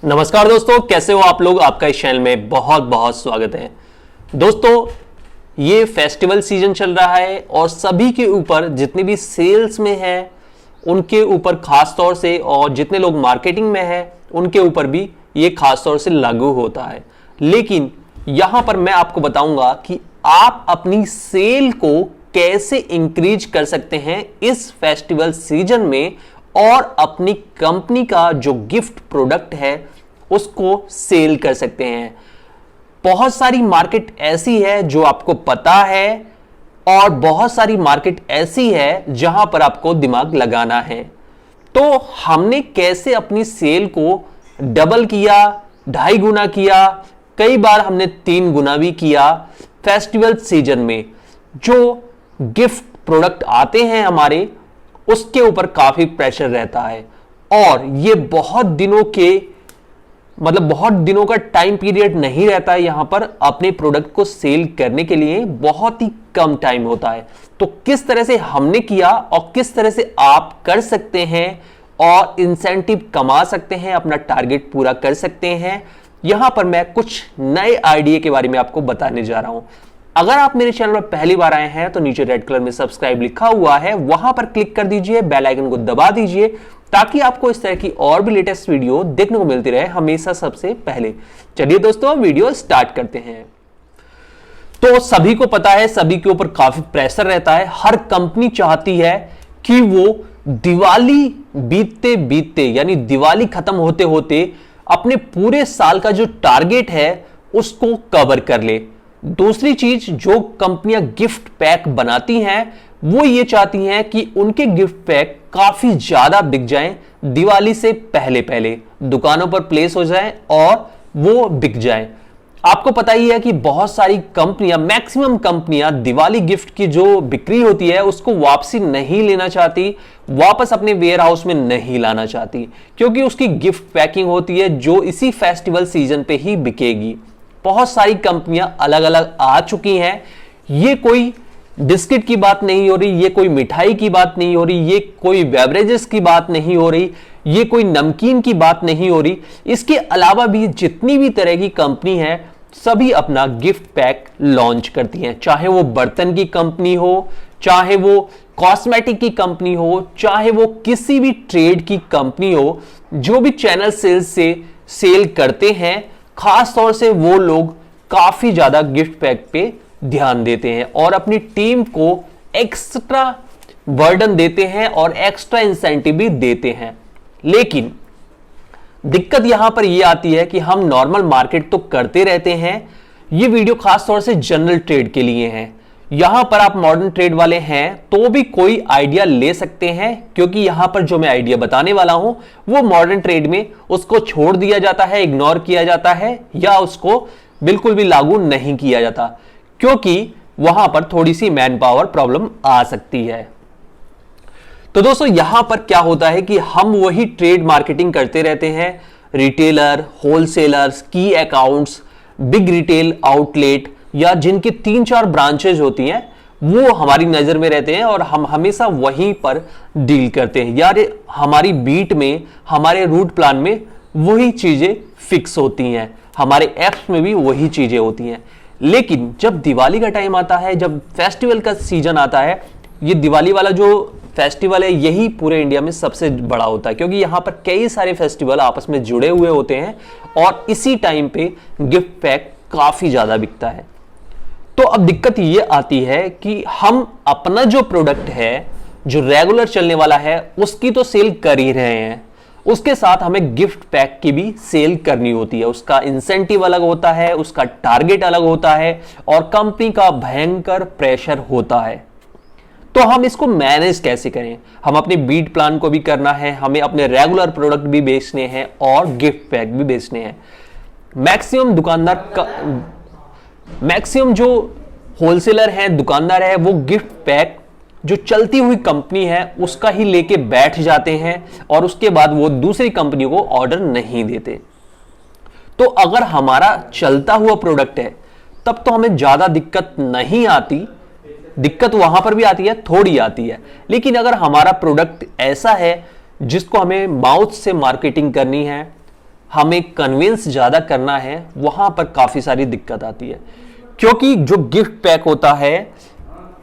नमस्कार दोस्तों, कैसे हो आप लोग। आपका इस चैनल में बहुत बहुत स्वागत है। दोस्तों, ये फेस्टिवल सीजन चल रहा है और सभी के ऊपर जितने भी सेल्स में है उनके ऊपर खास तौर से, और जितने लोग मार्केटिंग में है उनके ऊपर भी ये खास तौर से लागू होता है। लेकिन यहां पर मैं आपको बताऊंगा कि आप अपनी सेल को कैसे इंक्रीज कर सकते हैं इस फेस्टिवल सीजन में, और अपनी कंपनी का जो गिफ्ट प्रोडक्ट है उसको सेल कर सकते हैं। बहुत सारी मार्केट ऐसी है जो आपको पता है, और बहुत सारी मार्केट ऐसी है जहां पर आपको दिमाग लगाना है। तो हमने कैसे अपनी सेल को डबल किया, 2.5 गुना किया, कई बार हमने 3 गुना भी किया। फेस्टिवल सीजन में जो गिफ्ट प्रोडक्ट आते हैं हमारे, उसके ऊपर काफी प्रेशर रहता है, और ये बहुत दिनों का टाइम पीरियड नहीं रहता है। यहां पर अपने प्रोडक्ट को सेल करने के लिए बहुत ही कम टाइम होता है। तो किस तरह से हमने किया और किस तरह से आप कर सकते हैं और इंसेंटिव कमा सकते हैं, अपना टारगेट पूरा कर सकते हैं, यहां पर मैं कुछ नए आइडिया के बारे में आपको बताने जा रहा हूं। अगर आप मेरे चैनल पर पहली बार आए हैं तो नीचे रेड कलर में सब्सक्राइब लिखा हुआ है, वहां पर क्लिक कर दीजिए, बेल आइकन को दबा दीजिए, ताकि आपको इस तरह की और भी लेटेस्ट वीडियो देखने को मिलती रहे हमेशा सबसे पहले। चलिए दोस्तों, वीडियो स्टार्ट करते हैं। तो सभी को पता है, सभी के ऊपर काफी प्रेशर रहता है। हर कंपनी चाहती है कि वो दिवाली बीतते बीतते, यानी दिवाली खत्म होते होते, अपने पूरे साल का जो टारगेट है उसको कवर कर ले। दूसरी चीज, जो कंपनियां गिफ्ट पैक बनाती हैं वो ये चाहती हैं कि उनके गिफ्ट पैक काफी ज्यादा बिक जाएं, दिवाली से पहले पहले दुकानों पर प्लेस हो जाएं और वो बिक जाएं। आपको पता ही है कि बहुत सारी कंपनियां, मैक्सिमम कंपनियां दिवाली गिफ्ट की जो बिक्री होती है उसको वापसी नहीं लेना चाहती, वापस अपने वेयर हाउस में नहीं लाना चाहती, क्योंकि उसकी गिफ्ट पैकिंग होती है जो इसी फेस्टिवल सीजन पे ही बिकेगी। बहुत सारी कंपनियां अलग अलग आ चुकी हैं। ये कोई बिस्किट की बात नहीं हो रही, ये कोई मिठाई की बात नहीं हो रही, ये कोई बेवरेजेस की बात नहीं हो रही, ये कोई नमकीन की बात नहीं हो रही। इसके अलावा भी जितनी भी तरह की कंपनी है सभी अपना गिफ्ट पैक लॉन्च करती हैं, चाहे वो बर्तन की कंपनी हो, चाहे वो कॉस्मेटिक की कंपनी हो, चाहे वो किसी भी ट्रेड की कंपनी हो। जो भी चैनल सेल्स से सेल करते हैं, खास तौर से वो लोग काफी ज्यादा गिफ्ट पैक पे ध्यान देते हैं और अपनी टीम को एक्स्ट्रा बर्डन देते हैं और एक्स्ट्रा इंसेंटिव भी देते हैं। लेकिन दिक्कत यहां पर यह आती है कि हम नॉर्मल मार्केट तो करते रहते हैं, ये वीडियो खास तौर से जनरल ट्रेड के लिए है। यहां पर आप मॉडर्न ट्रेड वाले हैं तो भी कोई आइडिया ले सकते हैं, क्योंकि यहां पर जो मैं आइडिया बताने वाला हूं वो मॉडर्न ट्रेड में उसको छोड़ दिया जाता है, इग्नोर किया जाता है, या उसको बिल्कुल भी लागू नहीं किया जाता, क्योंकि वहां पर थोड़ी सी मैन पावर प्रॉब्लम आ सकती है। तो दोस्तों, यहां पर क्या होता है कि हम वही ट्रेड मार्केटिंग करते रहते हैं। रिटेलर, होलसेलर्स, की अकाउंट्स, बिग रिटेल आउटलेट, या जिनके 3-4 ब्रांचेज होती हैं, वो हमारी नजर में रहते हैं और हम हमेशा वहीं पर डील करते हैं। यार, हमारी बीट में, हमारे रूट प्लान में वही चीजें फिक्स होती हैं, हमारे एप्स में भी वही चीजें होती हैं। लेकिन जब दिवाली का टाइम आता है, जब फेस्टिवल का सीजन आता है, ये दिवाली वाला जो फेस्टिवल है यही पूरे इंडिया में सबसे बड़ा होता है, क्योंकि यहां पर कई सारे फेस्टिवल आपस में जुड़े हुए होते हैं और इसी टाइम पे गिफ्ट पैक काफी ज्यादा बिकता है। तो अब दिक्कत ये आती है कि हम अपना जो प्रोडक्ट है, जो रेगुलर चलने वाला है, उसकी तो सेल कर ही रहे हैं, उसके साथ हमें गिफ्ट पैक की भी सेल करनी होती है। उसका इंसेंटिव अलग होता है, उसका टारगेट अलग होता है, और कंपनी का भयंकर प्रेशर होता है। तो हम इसको मैनेज कैसे करें? हम अपने बीट प्लान को भी करना है, हमें अपने रेगुलर प्रोडक्ट भी बेचने हैं और गिफ्ट पैक भी बेचने हैं। मैक्सिमम जो होलसेलर हैं, दुकानदार है, वो गिफ्ट पैक जो चलती हुई कंपनी है उसका ही लेके बैठ जाते हैं और उसके बाद वो दूसरी कंपनी को ऑर्डर नहीं देते। तो अगर हमारा चलता हुआ प्रोडक्ट है तब तो हमें ज्यादा दिक्कत नहीं आती, दिक्कत वहां पर भी आती है, थोड़ी आती है। लेकिन अगर हमारा प्रोडक्ट ऐसा है जिसको हमें माउथ से मार्केटिंग करनी है, हमें कन्विंस ज्यादा करना है, वहां पर काफी सारी दिक्कत आती है। क्योंकि जो गिफ्ट पैक होता है,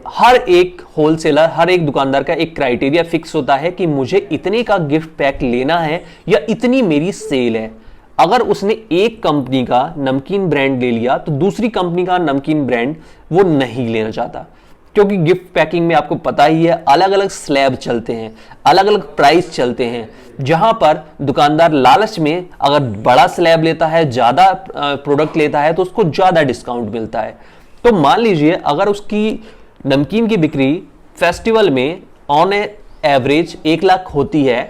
हर एक होलसेलर, हर एक दुकानदार का एक क्राइटेरिया फिक्स होता है कि मुझे इतने का गिफ्ट पैक लेना है या इतनी मेरी सेल है। अगर उसने एक कंपनी का नमकीन ब्रांड ले लिया तो दूसरी कंपनी का नमकीन ब्रांड वो नहीं लेना चाहता, क्योंकि गिफ्ट पैकिंग में आपको पता ही है अलग अलग स्लैब चलते हैं, अलग अलग प्राइस चलते हैं, जहां पर दुकानदार लालच में अगर बड़ा स्लैब लेता है, ज्यादा प्रोडक्ट लेता है, तो उसको ज्यादा डिस्काउंट मिलता है। तो मान लीजिए अगर उसकी नमकीन की बिक्री फेस्टिवल में ऑन एवरेज 1 लाख होती है,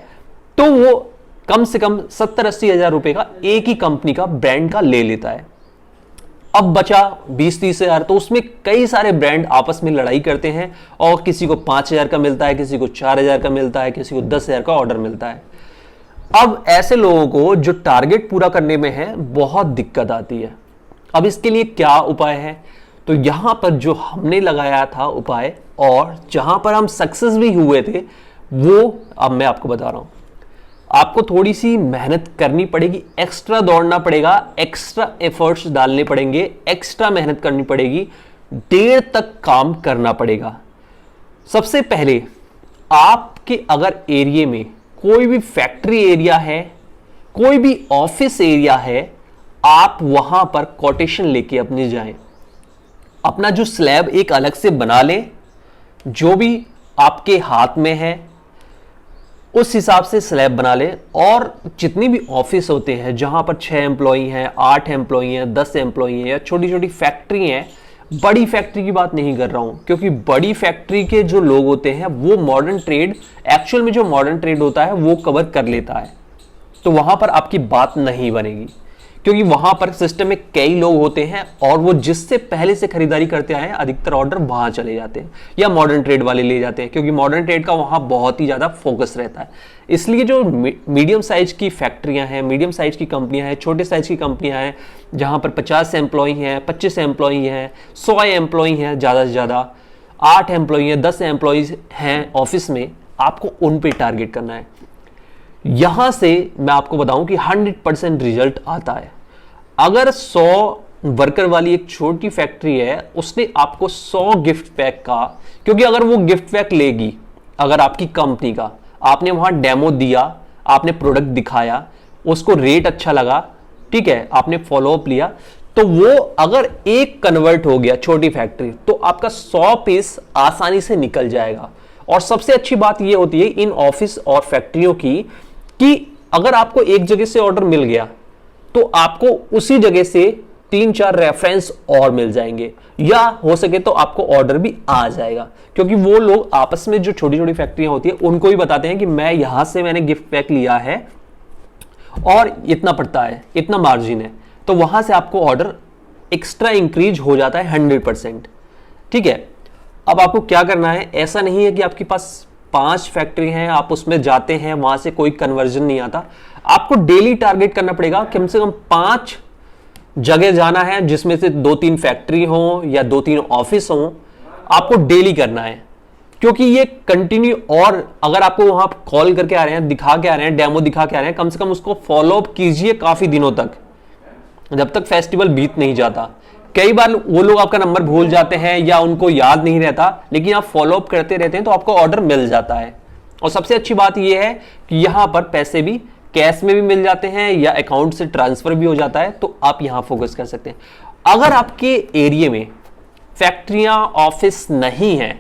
तो वो कम से कम 70-80 हजार रुपए का एक ही कंपनी का ब्रांड का ले लेता है। अब बचा 20-30 हजार, तो उसमें कई सारे ब्रांड आपस में लड़ाई करते हैं और किसी को 5,000 का मिलता है, किसी को 4,000 का मिलता है, किसी को 10,000 का ऑर्डर मिलता है। अब ऐसे लोगों को जो टारगेट पूरा करने में है बहुत दिक्कत आती है। अब इसके लिए क्या उपाय है? तो यहां पर जो हमने लगाया था उपाय और जहां पर हम सक्सेस भी हुए थे, वो अब मैं आपको बता रहा हूं। आपको थोड़ी सी मेहनत करनी पड़ेगी, एक्स्ट्रा दौड़ना पड़ेगा, एक्स्ट्रा एफर्ट्स डालने पड़ेंगे, एक्स्ट्रा मेहनत करनी पड़ेगी, देर तक काम करना पड़ेगा। सबसे पहले आपके अगर एरिया में कोई भी फैक्ट्री एरिया है, कोई भी ऑफिस एरिया है, आप वहां पर कोटेशन लेके अपने जाएं। अपना जो स्लैब एक अलग से बना लें, जो भी आपके हाथ में है उस हिसाब से स्लैब बना लें। और जितनी भी ऑफिस होते हैं जहां पर 6 एम्प्लॉई हैं, 8 एम्प्लॉई हैं, 10 एम्प्लॉई हैं, या छोटी छोटी फैक्ट्री हैं, बड़ी फैक्ट्री की बात नहीं कर रहा हूं, क्योंकि बड़ी फैक्ट्री के जो लोग होते हैं वो मॉडर्न ट्रेड, एक्चुअल में जो मॉडर्न ट्रेड होता है वो कवर कर लेता है, तो वहां पर आपकी बात नहीं बनेगी, क्योंकि वहां पर सिस्टम में कई लोग होते हैं और वो जिससे पहले से खरीदारी करते आए हैं, अधिकतर ऑर्डर वहां चले जाते हैं या मॉडर्न ट्रेड वाले ले जाते हैं, क्योंकि मॉडर्न ट्रेड का वहां बहुत ही ज्यादा फोकस रहता है। इसलिए जो मीडियम साइज की फैक्ट्रियां हैं, मीडियम साइज की कंपनियां हैं, छोटे साइज की कंपनियां हैं, जहां पर 50 एम्प्लॉई हैं, 25 एम्प्लॉई हैं, 100 एम्प्लॉई हैं, ज्यादा से ज्यादा 8 एम्प्लॉई हैं, 10 एम्प्लॉइज हैं ऑफिस में, आपको उन पे टारगेट करना है। यहां से मैं आपको बताऊं कि 100% रिजल्ट आता है। अगर 100 वर्कर वाली एक छोटी फैक्ट्री है, उसने आपको 100 गिफ्ट पैक का, क्योंकि अगर वो गिफ्ट पैक लेगी, अगर आपकी कंपनी का, आपने वहां डेमो दिया, आपने प्रोडक्ट दिखाया, उसको रेट अच्छा लगा, ठीक है, आपने फॉलोअप लिया, तो वो अगर एक कन्वर्ट हो गया छोटी फैक्ट्री, तो आपका 100 पीस आसानी से निकल जाएगा। और सबसे अच्छी बात यह होती है इन ऑफिस और फैक्ट्रियों की कि अगर आपको एक जगह से ऑर्डर मिल गया तो आपको उसी जगह से 3-4 रेफरेंस और मिल जाएंगे, या हो सके तो आपको ऑर्डर भी आ जाएगा, क्योंकि वो लोग आपस में जो छोटी छोटी फैक्ट्रियां होती है उनको भी बताते हैं कि मैं यहां से मैंने गिफ्ट पैक लिया है और इतना पड़ता है, इतना मार्जिन है, तो वहां से आपको ऑर्डर एक्स्ट्रा इंक्रीज हो जाता है 100%। ठीक है, अब आपको क्या करना है, ऐसा नहीं है कि आपके पास 5 फैक्ट्री हैं, आप उसमें जाते हैं, वहां से कोई कन्वर्जन नहीं आता। आपको डेली टारगेट करना पड़ेगा, कम से कम 5 जगह जाना है, जिसमें से 2-3 फैक्ट्री हो या 2-3 ऑफिस हो, आपको डेली करना है, क्योंकि ये कंटिन्यू। और अगर आपको वहां कॉल करके आ रहे हैं, दिखा के आ रहे हैं, डेमो दिखा के आ रहे हैं, कम से कम उसको फॉलोअप कीजिए काफी दिनों तक, जब तक फेस्टिवल बीत नहीं जाता। कई बार वो लोग आपका नंबर भूल जाते हैं या उनको याद नहीं रहता, लेकिन आप फॉलोअप करते रहते हैं तो आपको ऑर्डर मिल जाता है। और सबसे अच्छी बात यह है कि यहां पर पैसे भी कैश में भी मिल जाते हैं या अकाउंट से ट्रांसफर भी हो जाता है, तो आप यहां फोकस कर सकते हैं। अगर आपके एरिया में फैक्ट्रियां, ऑफिस नहीं है,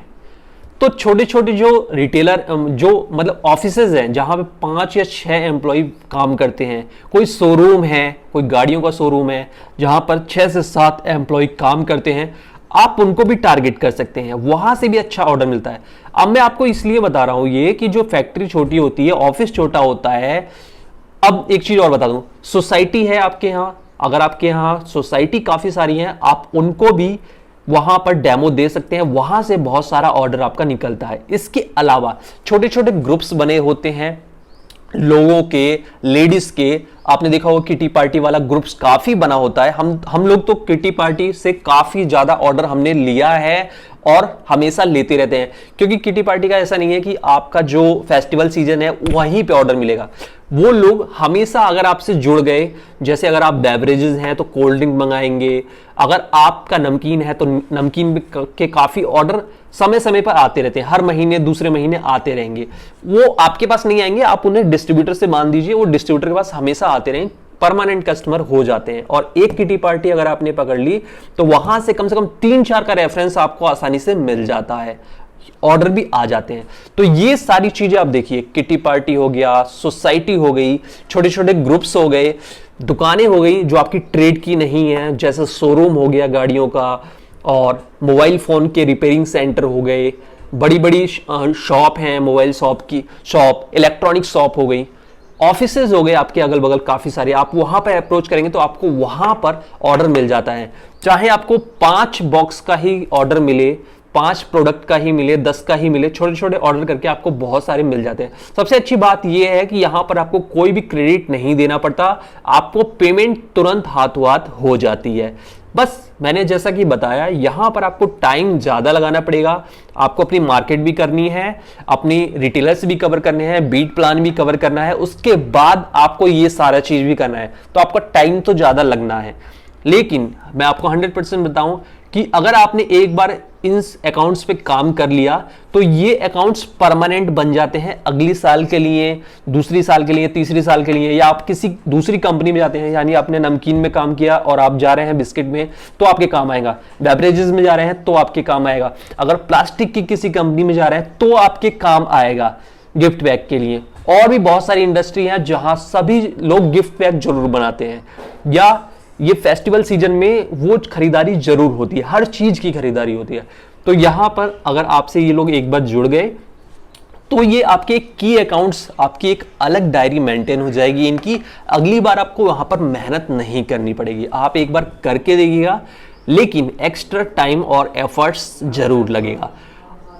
तो छोटे छोटे जो रिटेलर, जो मतलब ऑफिसेज हैं जहां पे 5 या 6 एम्प्लॉय काम करते हैं, कोई शोरूम है, कोई गाड़ियों का शोरूम है जहां पर 6 से 7 एम्प्लॉय काम करते हैं, आप उनको भी टारगेट कर सकते हैं, वहां से भी अच्छा ऑर्डर मिलता है। अब मैं आपको इसलिए बता रहा हूं ये कि जो फैक्ट्री छोटी होती है, ऑफिस छोटा होता है। अब एक चीज और बता दूं, सोसाइटी है आपके यहां, अगर आपके यहां सोसाइटी काफी सारी है, आप उनको भी वहां पर डेमो दे सकते हैं, वहां से बहुत सारा ऑर्डर आपका निकलता है। इसके अलावा छोटे छोटे ग्रुप्स बने होते हैं लोगों के, लेडीज के, आपने देखा होगा किटी पार्टी वाला ग्रुप्स काफी बना होता है। हम लोग तो किटी पार्टी से काफी ज्यादा ऑर्डर हमने लिया है और हमेशा लेते रहते हैं, क्योंकि किटी पार्टी का ऐसा नहीं है कि आपका जो फेस्टिवल सीजन है वहीं पे ऑर्डर मिलेगा। वो लोग हमेशा अगर आपसे जुड़ गए, जैसे अगर आप बेवरेजेस हैं तो कोल्ड ड्रिंक मंगाएंगे, अगर आपका नमकीन है तो नमकीन के काफी ऑर्डर समय समय पर आते रहते हैं, हर महीने दूसरे महीने आते रहेंगे। वो आपके पास नहीं आएंगे, आप उन्हें डिस्ट्रीब्यूटर से मान दीजिए, वो डिस्ट्रीब्यूटर के पास हमेशा आते रहेंगे, परमानेंट कस्टमर हो जाते हैं। और एक किटी पार्टी अगर आपने पकड़ ली तो वहां से कम 3-4 का रेफरेंस आपको आसानी से मिल जाता है, ऑर्डर भी आ जाते हैं। तो ये सारी चीजें आप देखिए, किटी पार्टी हो गया, सोसाइटी हो गई, छोटे छोटे ग्रुप्स हो गए, दुकानें हो गई जो आपकी ट्रेड की नहीं है, जैसे शोरूम हो गया गाड़ियों का, और मोबाइल फोन के रिपेयरिंग सेंटर हो गए, बड़ी बड़ी शॉप हैं, मोबाइल शॉप की शॉप, इलेक्ट्रॉनिक शॉप हो गई, ऑफिसेज हो गए आपके अगल बगल काफी सारे, आप वहां पर अप्रोच करेंगे तो आपको वहां पर ऑर्डर मिल जाता है। चाहे आपको 5 बॉक्स का ही ऑर्डर मिले, 5 प्रोडक्ट का ही मिले, 10 का ही मिले, छोटे छोटे ऑर्डर करके आपको बहुत सारे मिल जाते हैं। सबसे अच्छी बात यह है कि यहां पर आपको कोई भी क्रेडिट नहीं देना पड़ता, आपको पेमेंट तुरंत हाथों हाथ हो जाती है। बस मैंने जैसा कि बताया, यहां पर आपको टाइम ज्यादा लगाना पड़ेगा, आपको अपनी मार्केट भी करनी है, अपनी रिटेलर्स भी कवर करने हैं, बीट प्लान भी कवर करना है, उसके बाद आपको ये सारा चीज भी करना है, तो आपका टाइम तो ज्यादा लगना है। लेकिन मैं आपको 100% बताऊं कि अगर आपने एक बार इन अकाउंट्स पे काम कर लिया तो ये अकाउंट्स परमानेंट बन जाते हैं अगली साल के लिए, दूसरी साल के लिए, तीसरी साल के लिए, या आप किसी दूसरी कंपनी में जाते हैं, यानी आपने नमकीन में काम किया और आप जा रहे हैं बिस्किट में, तो आपके काम आएगा, बेवरेजेस में जा रहे हैं तो आपके काम आएगा, अगर प्लास्टिक की किसी कंपनी में जा रहे हैं तो आपके काम आएगा गिफ्ट बैग के लिए। और भी बहुत सारी इंडस्ट्री है जहां सभी लोग गिफ्ट बैग जरूर बनाते हैं, या ये फेस्टिवल सीजन में वो खरीदारी जरूर होती है, हर चीज की खरीदारी होती है। तो यहां पर अगर आपसे ये लोग एक बार जुड़ गए तो ये आपके की अकाउंट्स, आपकी एक अलग डायरी मेंटेन हो जाएगी इनकी, अगली बार आपको वहां पर मेहनत नहीं करनी पड़ेगी। आप एक बार करके देखिएगा, लेकिन एक्स्ट्रा टाइम और एफर्ट्स जरूर लगेगा।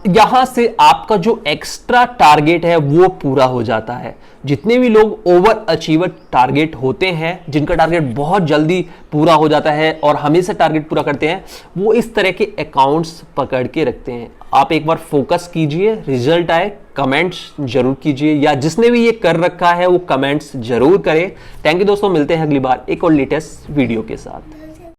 यहां से आपका जो एक्स्ट्रा टारगेट है वो पूरा हो जाता है। जितने भी लोग ओवर अचीवर टारगेट होते हैं, जिनका टारगेट बहुत जल्दी पूरा हो जाता है और हमेशा टारगेट पूरा करते हैं, वो इस तरह के अकाउंट्स पकड़ के रखते हैं। आप एक बार फोकस कीजिए, रिजल्ट आए कमेंट्स जरूर कीजिए, या जिसने भी ये कर रखा है वो कमेंट्स जरूर करे। थैंक यू दोस्तों, मिलते हैं अगली बार एक और लेटेस्ट वीडियो के साथ।